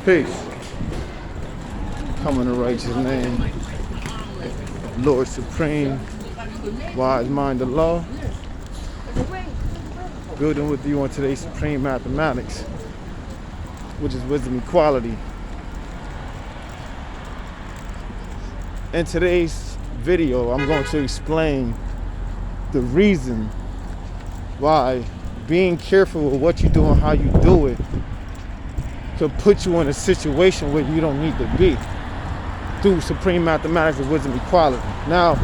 Peace. Come in the righteous name. Lord Supreme, wise mind of law. Building with you on today's supreme mathematics, which is wisdom equality. In today's video, I'm going to explain the reason why being careful with what you do and how you do it could put you in a situation where you don't need to be through supreme mathematics and wisdom equality. Now,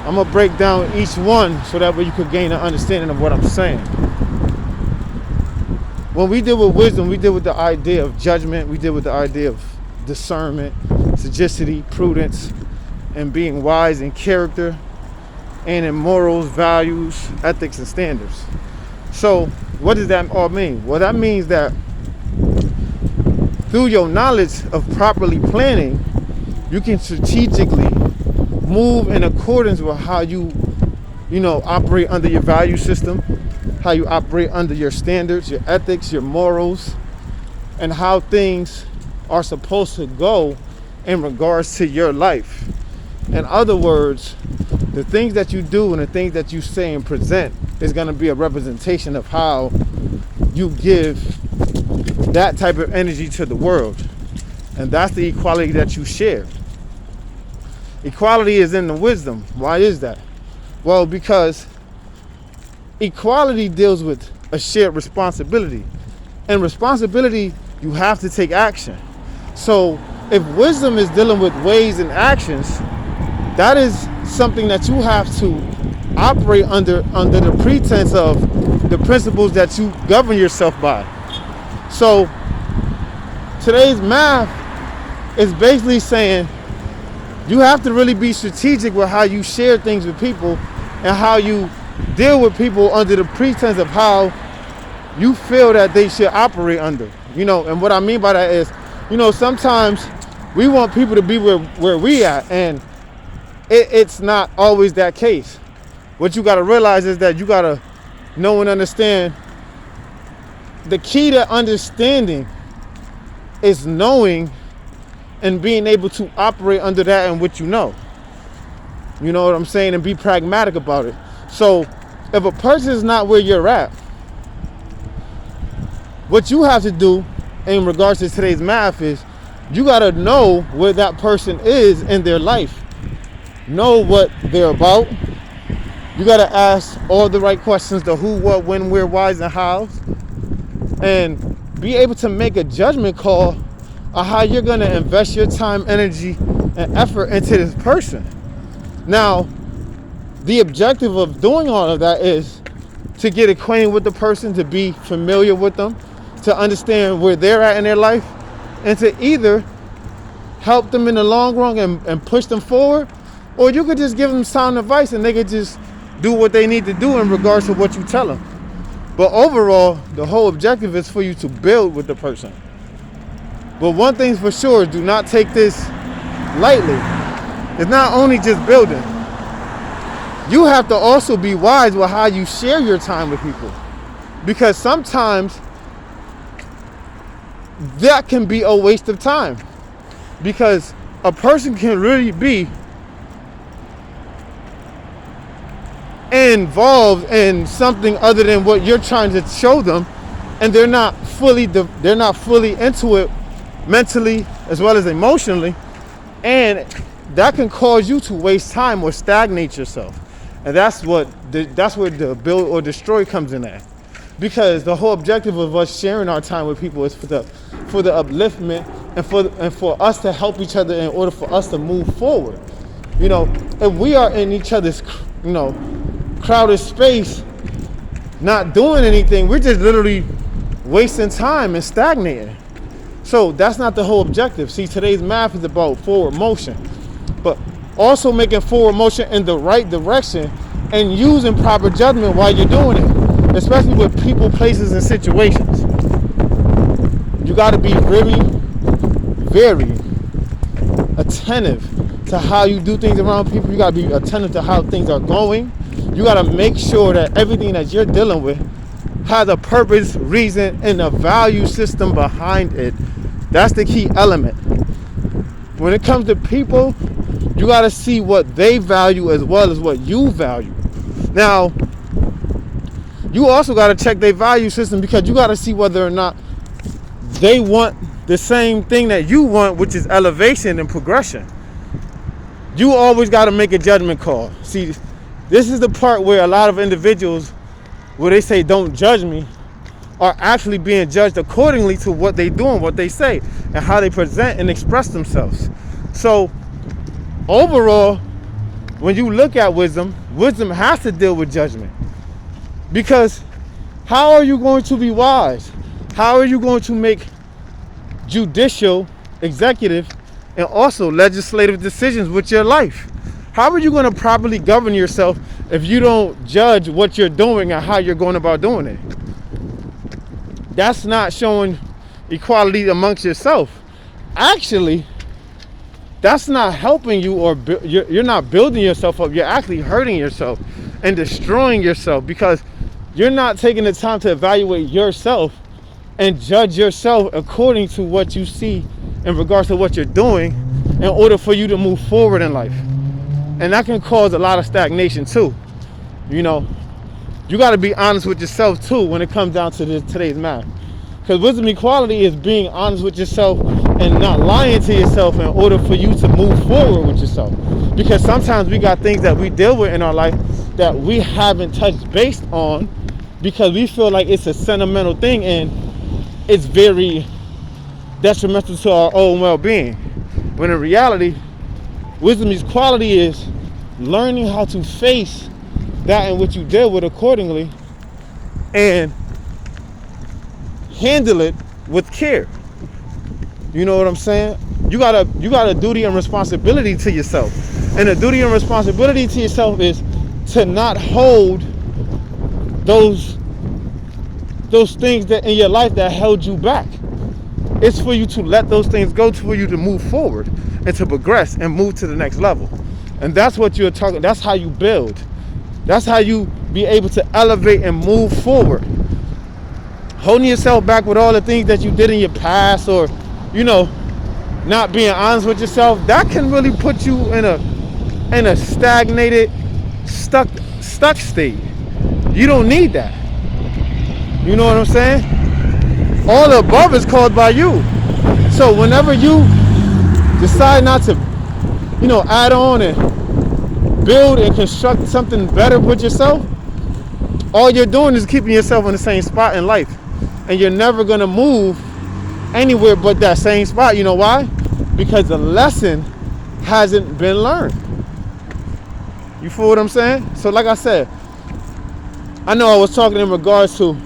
I'm going to break down each one so that way you could gain an understanding of what I'm saying. When we deal with wisdom, we deal with the idea of judgment, we deal with the idea of discernment, sagacity, prudence, and being wise in character and in morals, values, ethics, and standards. So what does that all mean? Well, that means that through your knowledge of properly planning, you can strategically move in accordance with how you operate under your value system, how you operate under your standards, your ethics, your morals, and how things are supposed to go in regards to your life. In other words, the things that you do and the things that you say and present is going to be a representation of how you give that type of energy to the world. And that's the equality that you share. Equality is in the wisdom. Why is that? Well, because equality deals with a shared responsibility. And responsibility, you have to take action. So if wisdom is dealing with ways and actions, that is something that you have to operate under the pretense of the principles that you govern yourself by. So today's math is basically saying you have to really be strategic with how you share things with people and how you deal with people under the pretense of how you feel that they should operate under. And what I mean by that is, sometimes we want people to be where we at, and it's not always that case. What you got to realize is that you got to know and understand the key to understanding is knowing and being able to operate under that and what you know. You know what I'm saying? And be pragmatic about it. So if a person is not where you're at, what you have to do in regards to today's math is you got to know where that person is in their life. Know what they're about. You got to ask all the right questions, the who, what, when, where, whys, and hows, and be able to make a judgment call on how you're going to invest your time, energy, and effort into this person. Now, the objective of doing all of that is to get acquainted with the person, to be familiar with them, to understand where they're at in their life, and to either help them in the long run and push them forward, or you could just give them sound advice and they could just do what they need to do in regards to what you tell them. But overall, the whole objective is for you to build with the person. But one thing's for sure, do not take this lightly. It's not only just building. You have to also be wise with how you share your time with people. Because sometimes that can be a waste of time. Because a person can really be involved in something other than what you're trying to show them, and they're not fully into it mentally as well as emotionally, and that can cause you to waste time or stagnate yourself. And that's where the build or destroy comes in at. Because the whole objective of us sharing our time with people is for the upliftment and for us to help each other in order for us to move forward. If we are in each other's crowded space not doing anything, we're just literally wasting time and stagnating. So that's not the whole objective. See, today's math is about forward motion, but also making forward motion in the right direction and using proper judgment while you're doing it, especially with people, places, and situations. You got to be very, very attentive to how you do things around people. You got to be attentive to how things are going. You got to make sure that everything that you're dealing with has a purpose, reason, and a value system behind it That's the key element. When it comes to people, you got to see what they value as well as what you value. Now, you also got to check their value system, because you got to see whether or not they want the same thing that you want, which is elevation and progression. You always got to make a judgment call. See, this is the part where a lot of individuals, where they say don't judge me, are actually being judged accordingly to what they do and what they say and how they present and express themselves. So overall, when you look at wisdom has to deal with judgment. Because how are you going to be wise? How are you going to make judicial, executive, and also legislative decisions with your life? How are you going to properly govern yourself if you don't judge what you're doing and how you're going about doing it? That's not showing equality amongst yourself. Actually, that's not helping you, or you're not building yourself up. You're actually hurting yourself and destroying yourself, because you're not taking the time to evaluate yourself and judge yourself according to what you see in regards to what you're doing in order for you to move forward in life. And that can cause a lot of stagnation too. You know, you got to be honest with yourself too when it comes down to today's math. Because wisdom equality is being honest with yourself and not lying to yourself in order for you to move forward with yourself. Because sometimes we got things that we deal with in our life that we haven't touched base on, because we feel like it's a sentimental thing and it's very detrimental to our own well-being. When in reality, wisdom equality is learning how to face that in which you deal with accordingly and handle it with care. You know what I'm saying? You got a duty and responsibility to yourself. And the duty and responsibility to yourself is to not hold those things that in your life that held you back. It's for you to let those things go, for you to move forward and to progress and move to the next level. And that's what you're talking. That's how you build. That's how you be able to elevate and move forward. Holding yourself back with all the things that you did in your past, or, you know, not being honest with yourself, that can really put you in a stagnated, stuck state. You don't need that. You know what I'm saying? All the above is caused by you. So whenever you decide not to, you know, add on and build and construct something better with yourself, all you're doing is keeping yourself in the same spot in life. And you're never going to move anywhere but that same spot. You know why? Because the lesson hasn't been learned. You feel what I'm saying? So like I said, I know I was talking in regards to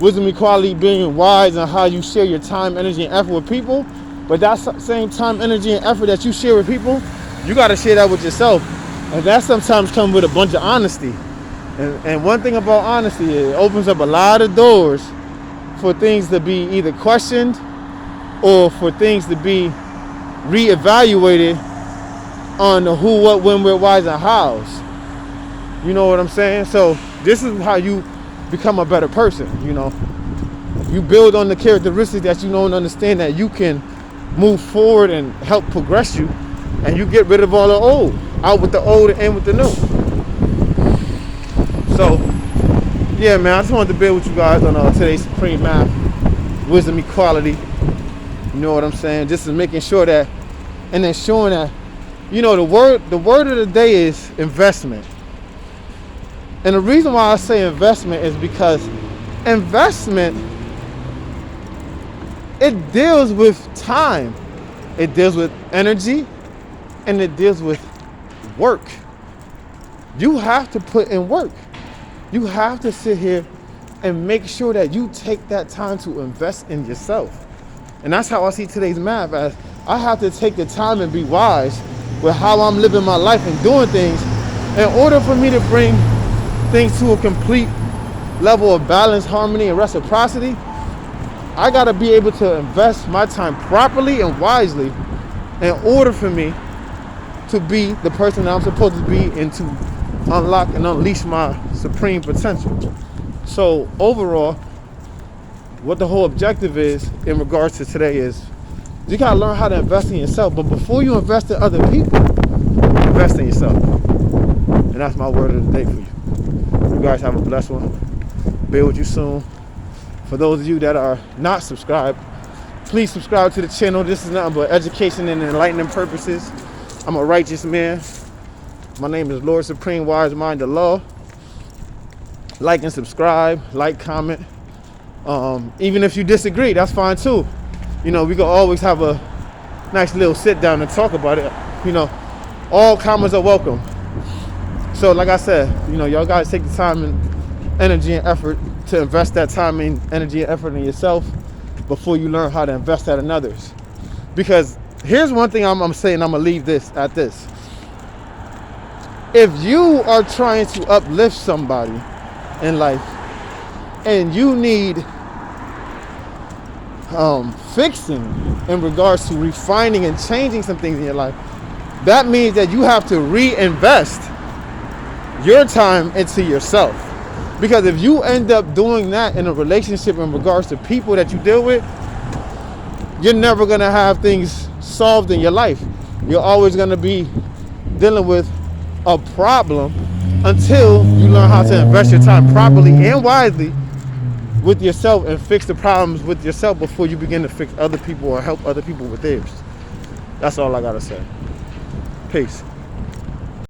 wisdom equality being wise and how you share your time, energy, and effort with people. But that same time, energy, and effort that you share with people, you got to share that with yourself. And that sometimes comes with a bunch of honesty. And one thing about honesty is it opens up a lot of doors for things to be either questioned or for things to be reevaluated on the who, what, when, where, whys, and hows. You know what I'm saying? So this is how you become a better person. You know, you build on the characteristics that you know and understand that you can move forward and help progress you, and you get rid of all the old, out with the old and in with the new. So yeah, man, I just wanted to build with you guys on today's Supreme Math, wisdom equality. You know what I'm saying? Just making sure that, and then showing that, you know, the word of the day is investment. And the reason why I say investment is because investment, it deals with time, it deals with energy, and it deals with work. You have to put in work. You have to sit here and make sure that you take that time to invest in yourself. And that's how I see today's math, as I have to take the time and be wise with how I'm living my life and doing things in order for me to bring things to a complete level of balance, harmony, and reciprocity. I got to be able to invest my time properly and wisely in order for me to be the person that I'm supposed to be and to unlock and unleash my supreme potential. So overall, what the whole objective is in regards to today is You gotta learn how to invest in yourself. But before you invest in other people, invest in yourself. And that's my word of the day for you. You guys have a blessed one. Be with you soon. For those of you that are not subscribed, please subscribe to the channel. This is nothing but education and enlightening purposes. I'm a righteous man. My name is Lord Supreme Wise Mind of Law. Like and subscribe, like, comment. Even if you disagree, that's fine too. You know, we can always have a nice little sit down and talk about it. You know, all comments are welcome. So like I said, you know, y'all guys take the time and energy and effort to invest that time and energy and effort in yourself before you learn how to invest that in others. Because here's one thing I'm saying, I'm gonna leave this at this. If you are trying to uplift somebody in life and you need fixing in regards to refining and changing some things in your life, that means that you have to reinvest your time into yourself. Because if you end up doing that in a relationship in regards to people that you deal with, you're never going to have things solved in your life. You're always going to be dealing with a problem until you learn how to invest your time properly and wisely with yourself and fix the problems with yourself before you begin to fix other people or help other people with theirs. That's all I got to say. Peace.